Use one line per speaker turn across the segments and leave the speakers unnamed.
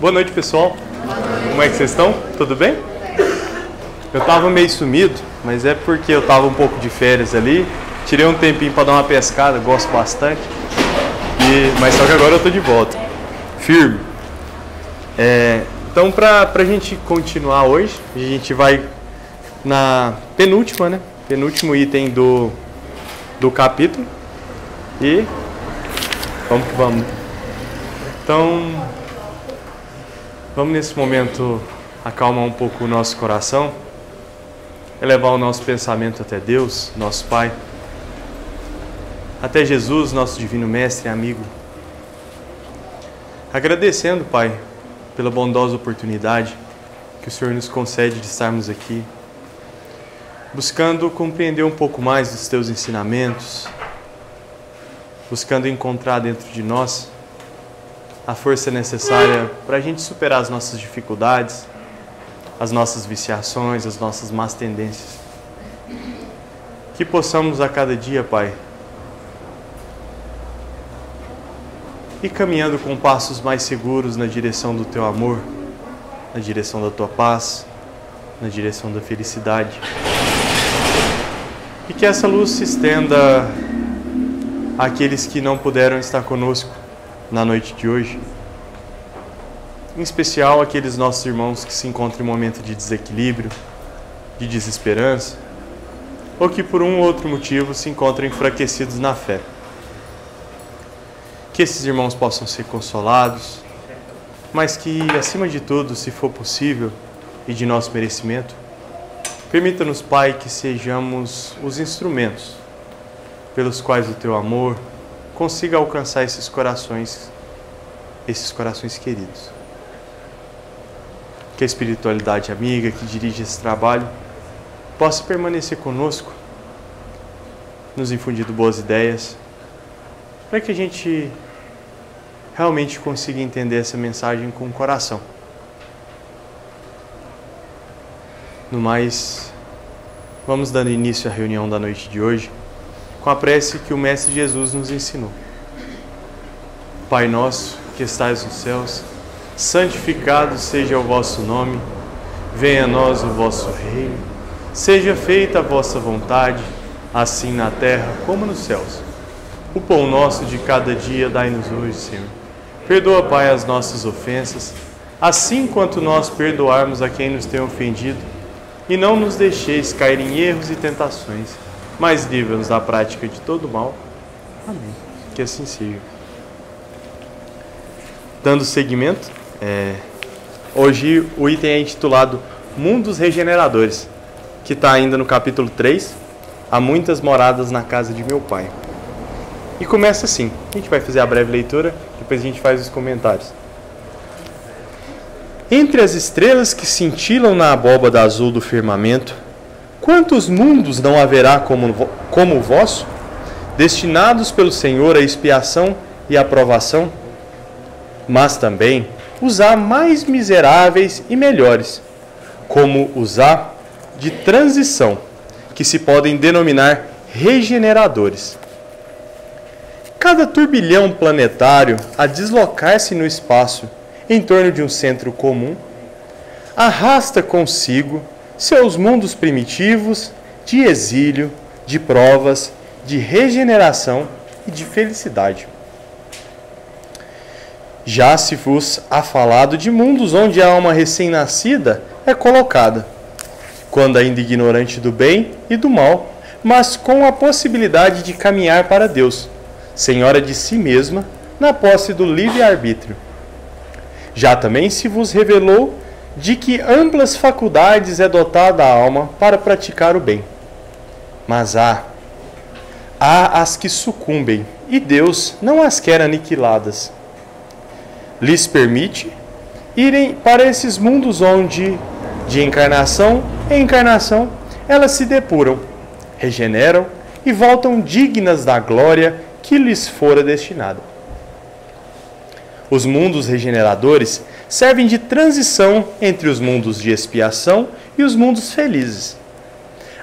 Boa noite, pessoal. Como é que vocês estão? Tudo bem? Eu tava meio sumido, mas é porque eu tava um pouco de férias ali. Tirei um tempinho para dar uma pescada, gosto bastante. Mas só que agora eu tô de volta. Firme. Então, pra gente continuar hoje, a gente vai na penúltima, né? Penúltimo item do capítulo. E vamos que vamos. Então, vamos nesse momento acalmar um pouco o nosso coração, elevar o nosso pensamento até Deus, nosso Pai, até Jesus, nosso divino mestre e amigo. Agradecendo, Pai, pela bondosa oportunidade que o Senhor nos concede de estarmos aqui, buscando compreender um pouco mais dos Teus ensinamentos, buscando encontrar dentro de nós a força necessária para a gente superar as nossas dificuldades, as nossas viciações, as nossas más tendências. Que possamos a cada dia, Pai, ir caminhando com passos mais seguros na direção do Teu amor, na direção da Tua paz, na direção da felicidade. E que essa luz se estenda àqueles que não puderam estar conosco na noite de hoje. Em especial aqueles nossos irmãos que se encontram em um momento de desequilíbrio, de desesperança, ou que por um ou outro motivo se encontram enfraquecidos na fé. Que esses irmãos possam ser consolados, mas que, acima de tudo, se for possível e de nosso merecimento, permita-nos, Pai, que sejamos os instrumentos pelos quais o Teu amor consiga alcançar esses corações queridos. Que a espiritualidade amiga que dirige esse trabalho possa permanecer conosco, nos infundindo boas ideias, para que a gente realmente consiga entender essa mensagem com o coração. No mais, vamos dando início à reunião da noite de hoje com a prece que o Mestre Jesus nos ensinou. Pai nosso, que estais nos céus, santificado seja o vosso nome, venha a nós o vosso reino, seja feita a vossa vontade, assim na terra como nos céus. O pão nosso de cada dia dai-nos hoje, Senhor. Perdoa, Pai, as nossas ofensas, assim quanto nós perdoarmos a quem nos tem ofendido, e não nos deixeis cair em erros e tentações, mas livra-nos da prática de todo mal. Amém. Que assim seja. Dando seguimento, hoje o item é intitulado Mundos Regeneradores, que está ainda no capítulo 3, Há muitas moradas na casa de meu Pai. E começa assim, a gente vai fazer a breve leitura, depois a gente faz os comentários. Entre as estrelas que cintilam na abóbada azul do firmamento, quantos mundos não haverá como o vosso, destinados pelo Senhor à expiação e à provação? Mas também os há mais miseráveis e melhores, como os há de transição, que se podem denominar regeneradores. Cada turbilhão planetário a deslocar-se no espaço em torno de um centro comum arrasta consigo seus mundos primitivos de exílio, de provas, de regeneração e de felicidade. Já se vos há falado de mundos onde a alma recém-nascida é colocada, quando ainda ignorante do bem e do mal, mas com a possibilidade de caminhar para Deus, senhora de si mesma, na posse do livre-arbítrio. Já também se vos revelou de que amplas faculdades é dotada a alma para praticar o bem. Mas há as que sucumbem, e Deus não as quer aniquiladas. Lhes permite irem para esses mundos onde, de encarnação em encarnação, elas se depuram, regeneram e voltam dignas da glória que lhes fora destinada. Os mundos regeneradores servem de transição entre os mundos de expiação e os mundos felizes.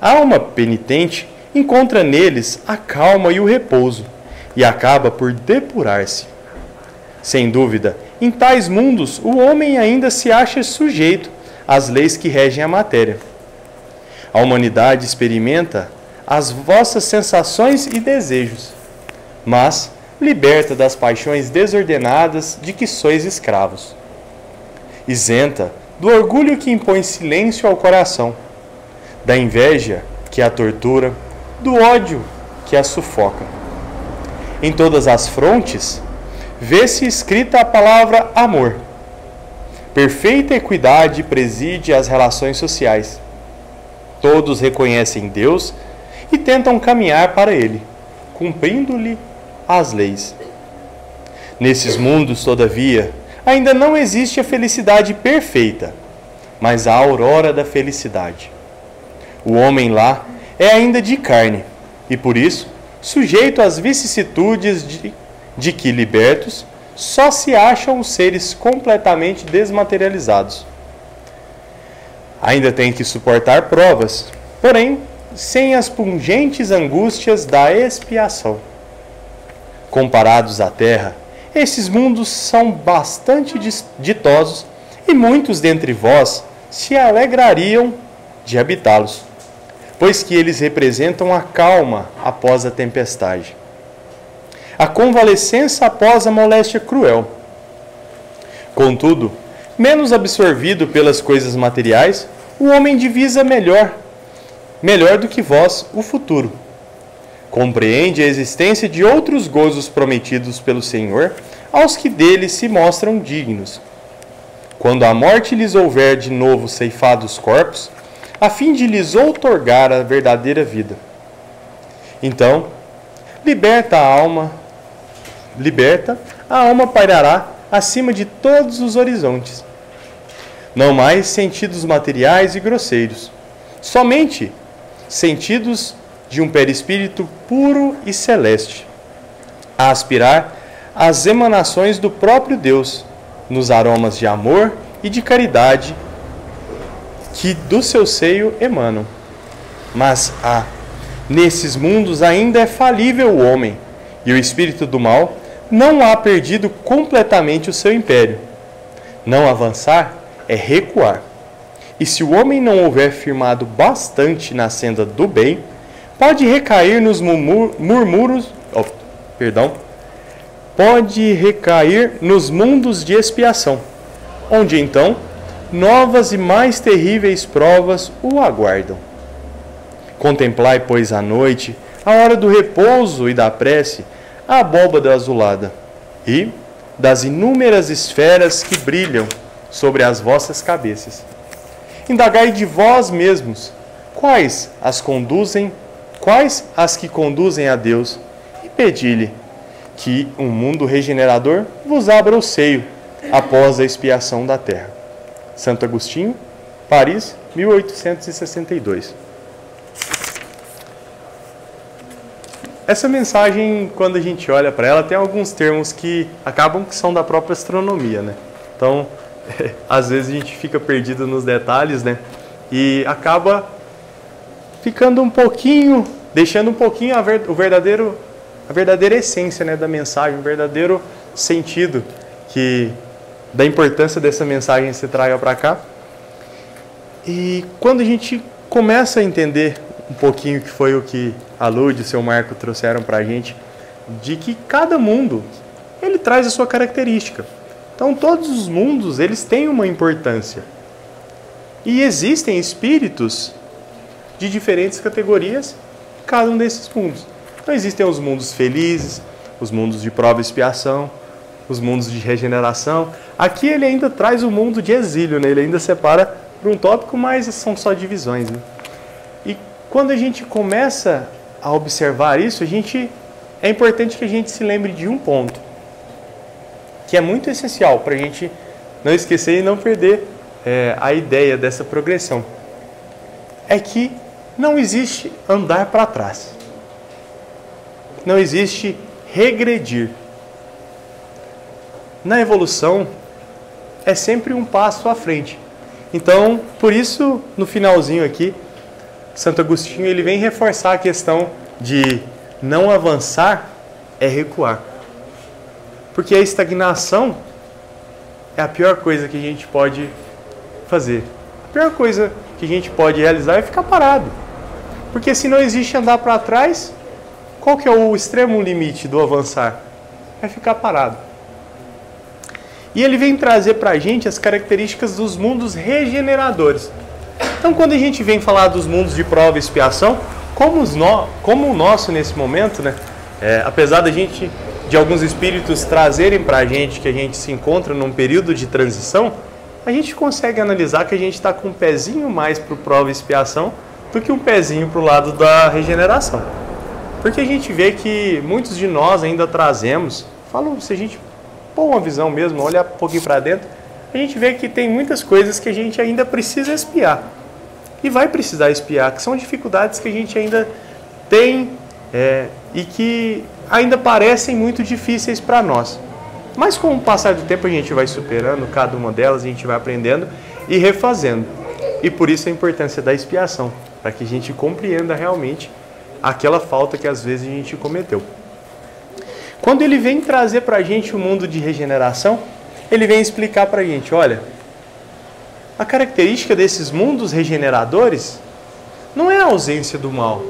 A alma penitente encontra neles a calma e o repouso, e acaba por depurar-se. Sem dúvida, Em tais mundos, o homem ainda se acha sujeito às leis que regem a matéria. A humanidade experimenta as vossas sensações e desejos, mas liberta das paixões desordenadas de que sois escravos. Isenta do orgulho que impõe silêncio ao coração, da inveja que a tortura, do ódio que a sufoca. Em todas as frontes, vê-se escrita a palavra amor. Perfeita equidade preside as relações sociais. Todos reconhecem Deus e tentam caminhar para Ele, cumprindo-lhe as leis. Nesses mundos, todavia, ainda não existe a felicidade perfeita, mas a aurora da felicidade. O homem lá é ainda de carne e, por isso, sujeito às vicissitudes de que, libertos, só se acham os seres completamente desmaterializados. Ainda tem que suportar provas, porém, sem as pungentes angústias da expiação. Comparados à terra, esses mundos são bastante ditosos e muitos dentre vós se alegrariam de habitá-los, pois que eles representam a calma após a tempestade, a convalescença após a moléstia cruel. Contudo, menos absorvido pelas coisas materiais, o homem divisa melhor do que vós o futuro. Compreende a existência de outros gozos prometidos pelo Senhor aos que dele se mostram dignos. Quando a morte lhes houver de novo ceifado os corpos, a fim de lhes outorgar a verdadeira vida. Então, liberta, a alma pairará acima de todos os horizontes. Não mais sentidos materiais e grosseiros, somente sentidos de um perispírito puro e celeste, a aspirar às emanações do próprio Deus, nos aromas de amor e de caridade que do seu seio emanam. Mas nesses mundos ainda é falível o homem, e o espírito do mal não há perdido completamente o seu império. Não avançar é recuar. E se o homem não houver firmado bastante na senda do bem, pode recair nos pode recair nos mundos de expiação, onde então novas e mais terríveis provas o aguardam. Contemplai, pois, à noite, a hora do repouso e da prece, a abóbada azulada e das inúmeras esferas que brilham sobre as vossas cabeças. Indagai de vós mesmos quais as que conduzem a Deus, e pedi-lhe que um mundo regenerador vos abra o seio após a expiação da terra. Santo Agostinho, Paris, 1862. Essa mensagem, quando a gente olha para ela, tem alguns termos que acabam que são da própria astronomia, né? Então, às vezes a gente fica perdido nos detalhes, né? E acaba ficando um pouquinho, deixando um pouquinho a verdadeira essência, né, da mensagem, o verdadeiro sentido da importância dessa mensagem se traga para cá. E quando a gente começa a entender um pouquinho que foi o que a Lud e o seu Marco trouxeram para a gente, de que cada mundo, ele traz a sua característica. Então todos os mundos, eles têm uma importância. E existem espíritos de diferentes categorias em cada um desses mundos. Então existem os mundos felizes, os mundos de prova e expiação, os mundos de regeneração. Aqui ele ainda traz o mundo de exílio, né? Ele ainda separa por um tópico, mas são só divisões, né? E quando a gente começa a observar isso, é importante que a gente se lembre de um ponto, que é muito essencial para a gente não esquecer e não perder a ideia dessa progressão. É que não existe andar para trás. Não existe regredir. Na evolução, é sempre um passo à frente. Então, por isso, no finalzinho aqui, Santo Agostinho ele vem reforçar a questão de não avançar é recuar. Porque a estagnação é a pior coisa que a gente pode fazer. A pior coisa que a gente pode realizar é ficar parado. Porque se não existe andar para trás, qual que é o extremo limite do avançar? É ficar parado. E ele vem trazer para a gente as características dos mundos regeneradores. Então, quando a gente vem falar dos mundos de prova e expiação, como o nosso nesse momento, né? Apesar de alguns espíritos trazerem para a gente que a gente se encontra num período de transição, a gente consegue analisar que a gente está com um pezinho mais para o prova e expiação do que um pezinho para o lado da regeneração. Porque a gente vê que muitos de nós ainda trazemos, se a gente pôr uma visão mesmo, olhar um pouquinho para dentro, a gente vê que tem muitas coisas que a gente ainda precisa expiar. E vai precisar expiar, que são dificuldades que a gente ainda tem e que ainda parecem muito difíceis para nós. Mas com o passar do tempo a gente vai superando cada uma delas, a gente vai aprendendo e refazendo. E por isso a importância da expiação, para que a gente compreenda realmente aquela falta que às vezes a gente cometeu. Quando ele vem trazer para a gente o mundo de regeneração, ele vem explicar para a gente, olha, a característica desses mundos regeneradores não é a ausência do mal,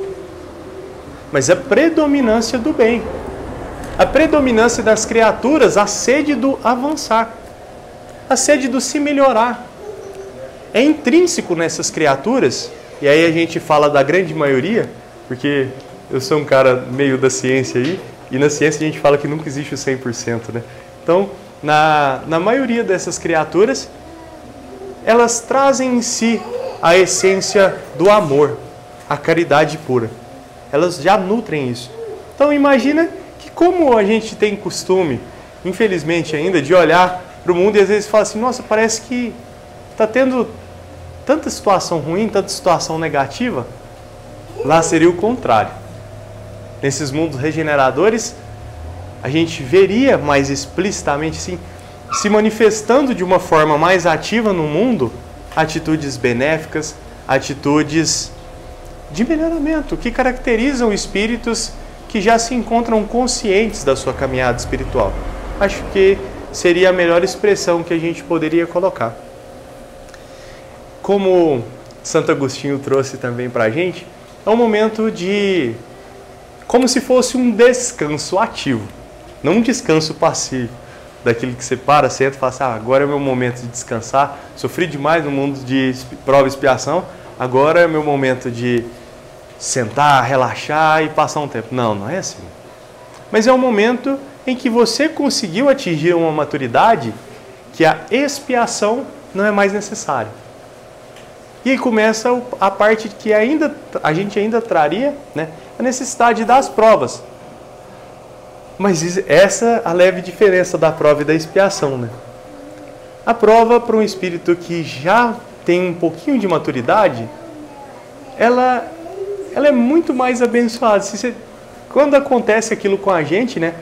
mas a predominância do bem. A predominância das criaturas, a sede do avançar, a sede do se melhorar. É intrínseco nessas criaturas, e aí a gente fala da grande maioria, porque eu sou um cara meio da ciência aí, e na ciência a gente fala que nunca existe o 100%, né? Então, na maioria dessas criaturas, elas trazem em si a essência do amor, a caridade pura. Elas já nutrem isso. Então imagina que como a gente tem costume, infelizmente ainda, de olhar para o mundo e às vezes fala assim, nossa, parece que está tendo tanta situação ruim, tanta situação negativa. Lá seria o contrário. Nesses mundos regeneradores, a gente veria mais explicitamente assim, se manifestando de uma forma mais ativa no mundo, atitudes benéficas, atitudes de melhoramento, que caracterizam espíritos que já se encontram conscientes da sua caminhada espiritual. Acho que seria a melhor expressão que a gente poderia colocar. Como Santo Agostinho trouxe também para a gente, é um momento como se fosse um descanso ativo, não um descanso passivo, daquilo que você para, senta e fala assim, agora é o meu momento de descansar, sofri demais no mundo de prova e expiação, agora é o meu momento de sentar, relaxar e passar um tempo. Não é assim. Mas é um momento em que você conseguiu atingir uma maturidade que a expiação não é mais necessária. E aí começa a parte que a gente ainda traria, né, a necessidade das provas. Mas essa é a leve diferença da prova e da expiação, né? A prova, para um espírito que já tem um pouquinho de maturidade, ela é muito mais abençoada. Quando acontece aquilo com a gente, né,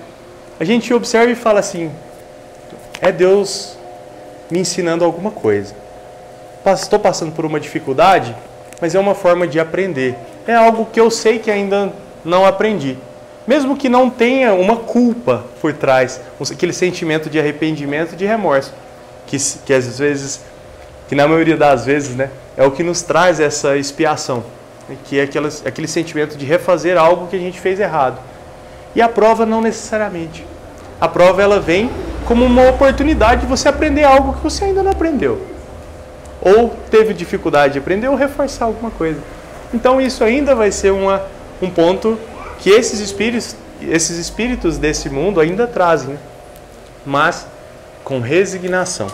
a gente observa e fala assim, é Deus me ensinando alguma coisa. Estou passando por uma dificuldade, mas é uma forma de aprender. É algo que eu sei que ainda não aprendi. Mesmo que não tenha uma culpa por trás, aquele sentimento de arrependimento e de remorso, que às vezes, que na maioria das vezes, né, é o que nos traz essa expiação, que é aquele sentimento de refazer algo que a gente fez errado. E a prova não necessariamente. A prova ela vem como uma oportunidade de você aprender algo que você ainda não aprendeu. Ou teve dificuldade de aprender ou reforçar alguma coisa. Então isso ainda vai ser um ponto que esses espíritos desse mundo ainda trazem, né? Mas com resignação.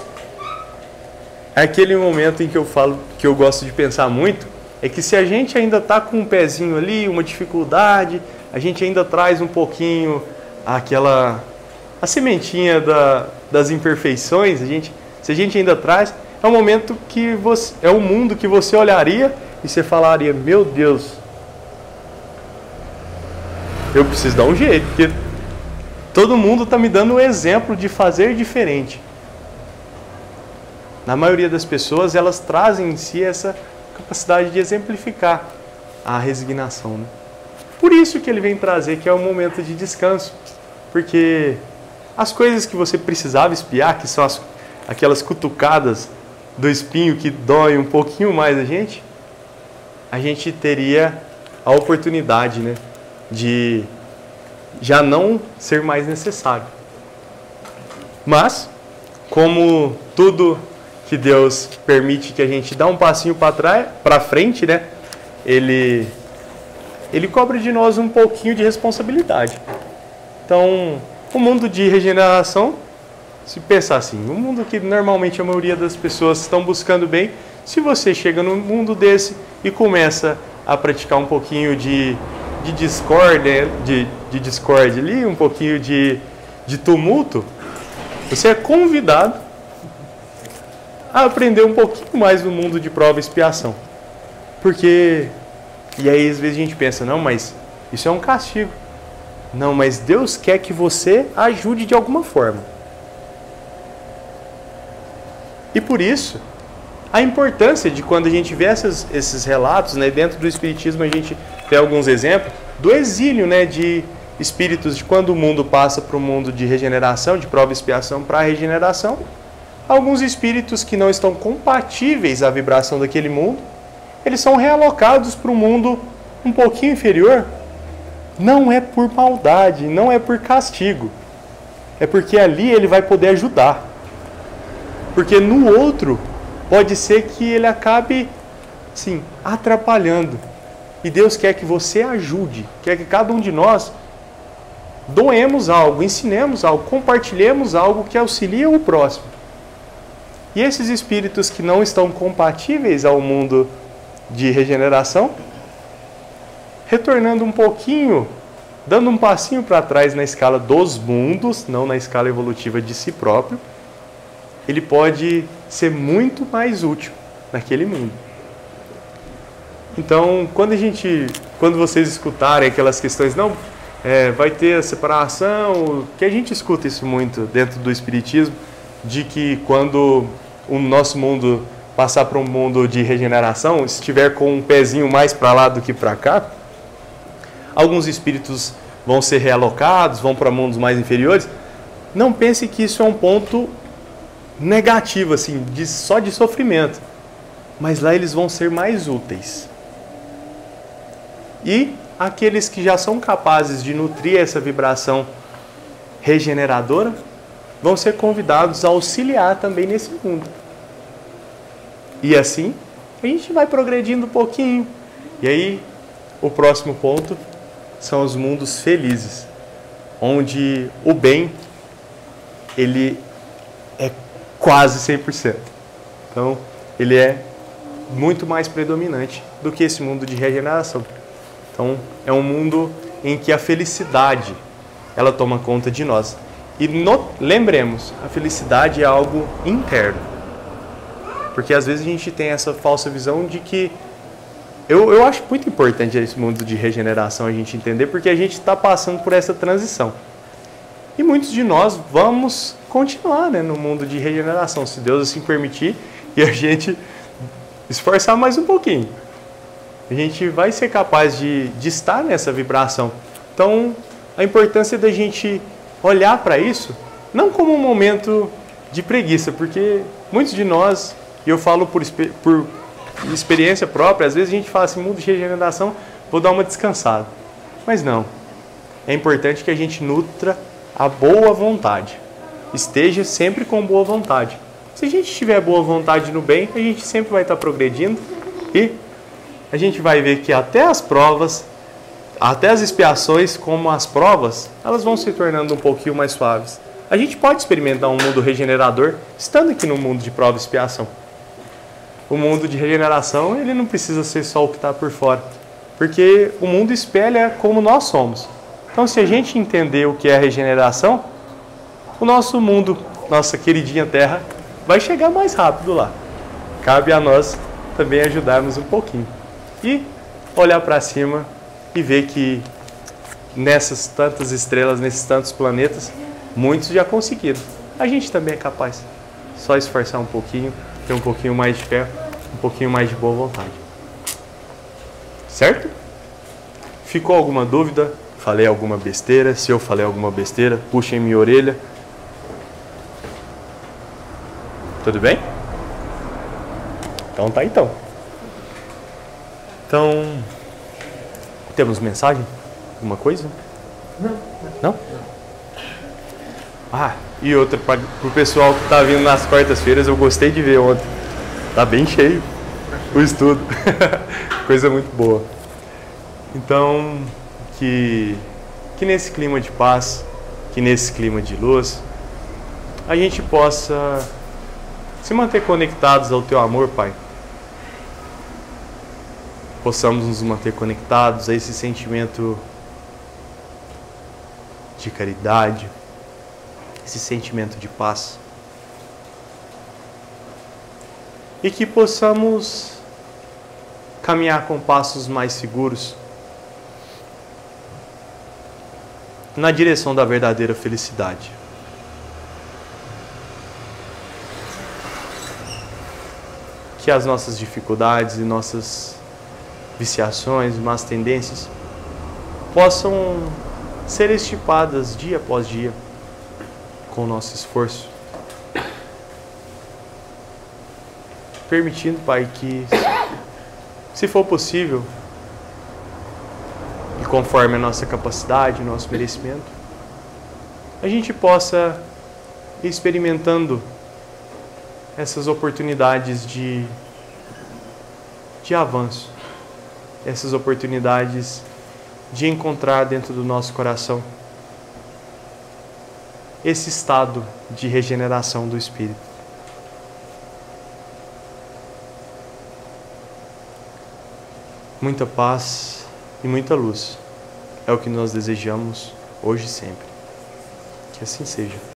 É aquele momento em que eu falo, que eu gosto de pensar muito, é que se a gente ainda está com um pezinho ali, uma dificuldade, a gente ainda traz um pouquinho a sementinha das imperfeições, se a gente ainda traz, é um momento que é um mundo que você olharia e você falaria, meu Deus, eu preciso dar um jeito, porque todo mundo está me dando um exemplo de fazer diferente. Na maioria das pessoas, elas trazem em si essa capacidade de exemplificar a resignação, né? Por isso que ele vem trazer que é um momento de descanso, porque as coisas que você precisava espiar, que são aquelas cutucadas do espinho que dói um pouquinho mais a gente teria a oportunidade, né, de já não ser mais necessário. Mas, como tudo que Deus permite que a gente dá um passinho para frente, né, Ele cobra de nós um pouquinho de responsabilidade. Então, o mundo de regeneração, se pensar assim, um mundo que normalmente a maioria das pessoas estão buscando bem, se você chega num mundo desse e começa a praticar um pouquinho de discórdia, de discórdia ali, um pouquinho de tumulto, você é convidado a aprender um pouquinho mais no mundo de prova e expiação. Porque, e aí às vezes a gente pensa, não, mas isso é um castigo. Não, mas Deus quer que você ajude de alguma forma. E por isso, a importância de quando a gente vê esses relatos, né, dentro do Espiritismo a gente tem alguns exemplos, do exílio, né, de espíritos, de quando o mundo passa para o mundo de regeneração, de prova e expiação para a regeneração, alguns espíritos que não estão compatíveis à vibração daquele mundo, eles são realocados para um mundo um pouquinho inferior. Não é por maldade, não é por castigo. É porque ali ele vai poder ajudar. Porque no outro, pode ser que ele acabe, sim, atrapalhando. E Deus quer que você ajude, quer que cada um de nós doemos algo, ensinemos algo, compartilhemos algo que auxilie o próximo. E esses espíritos que não estão compatíveis ao mundo de regeneração, retornando um pouquinho, dando um passinho para trás na escala dos mundos, não na escala evolutiva de si próprio, ele pode ser muito mais útil naquele mundo. Então, quando vocês escutarem aquelas questões, não, vai ter a separação, que a gente escuta isso muito dentro do Espiritismo, de que quando o nosso mundo passar para um mundo de regeneração, estiver com um pezinho mais para lá do que para cá, alguns espíritos vão ser realocados, vão para mundos mais inferiores. Não pense que isso é um ponto negativo, assim, só de sofrimento. Mas lá eles vão ser mais úteis. E aqueles que já são capazes de nutrir essa vibração regeneradora vão ser convidados a auxiliar também nesse mundo. E assim, a gente vai progredindo um pouquinho. E aí, o próximo ponto são os mundos felizes, onde o bem, ele é quase 100%. Então, ele é muito mais predominante do que esse mundo de regeneração. Então, é um mundo em que a felicidade, ela toma conta de nós. E lembremos, a felicidade é algo interno. Porque às vezes a gente tem essa falsa visão de que... Eu acho muito importante esse mundo de regeneração a gente entender, porque a gente está passando por essa transição. E muitos de nós vamos continuar, né, no mundo de regeneração, se Deus assim permitir, e a gente esforçar mais um pouquinho. A gente vai ser capaz de estar nessa vibração. Então, a importância da gente olhar para isso, não como um momento de preguiça, porque muitos de nós, e eu falo por experiência própria, às vezes a gente fala assim, mundo de regeneração, vou dar uma descansada. Mas não. É importante que a gente nutra a boa vontade. Esteja sempre com boa vontade. Se a gente tiver boa vontade no bem, a gente sempre vai estar progredindo e a gente vai ver que até as provas, até as expiações, como as provas, elas vão se tornando um pouquinho mais suaves. A gente pode experimentar um mundo regenerador estando aqui no mundo de prova e expiação. O mundo de regeneração, ele não precisa ser só o que está por fora, porque o mundo espelha como nós somos. Então, se a gente entender o que é a regeneração, o nosso mundo, nossa queridinha Terra, vai chegar mais rápido lá. Cabe a nós também ajudarmos um pouquinho. E olhar para cima e ver que nessas tantas estrelas, nesses tantos planetas, muitos já conseguiram. A gente também é capaz. Só esforçar um pouquinho, ter um pouquinho mais de fé, um pouquinho mais de boa vontade. Certo? Ficou alguma dúvida? Falei alguma besteira? Se eu falei alguma besteira, puxem minha orelha. Tudo bem? Então tá então. Então, temos mensagem? Alguma coisa?
Não.
Não? Ah, e outra, pro pessoal que tá vindo nas quartas-feiras, eu gostei de ver ontem. Tá bem cheio o estudo. Coisa muito boa. Então, que nesse clima de paz, que nesse clima de luz, a gente possa se manter conectados ao Teu amor, Pai. Possamos nos manter conectados a esse sentimento de caridade, esse sentimento de paz. E que possamos caminhar com passos mais seguros na direção da verdadeira felicidade. Que as nossas dificuldades e nossas viciações, más tendências possam ser extirpadas dia após dia com o nosso esforço. Permitindo, Pai, que, se for possível, e conforme a nossa capacidade, nosso merecimento, a gente possa ir experimentando essas oportunidades de avanço, essas oportunidades de encontrar dentro do nosso coração esse estado de regeneração do Espírito. Muita paz e muita luz é o que nós desejamos hoje e sempre. Que assim seja.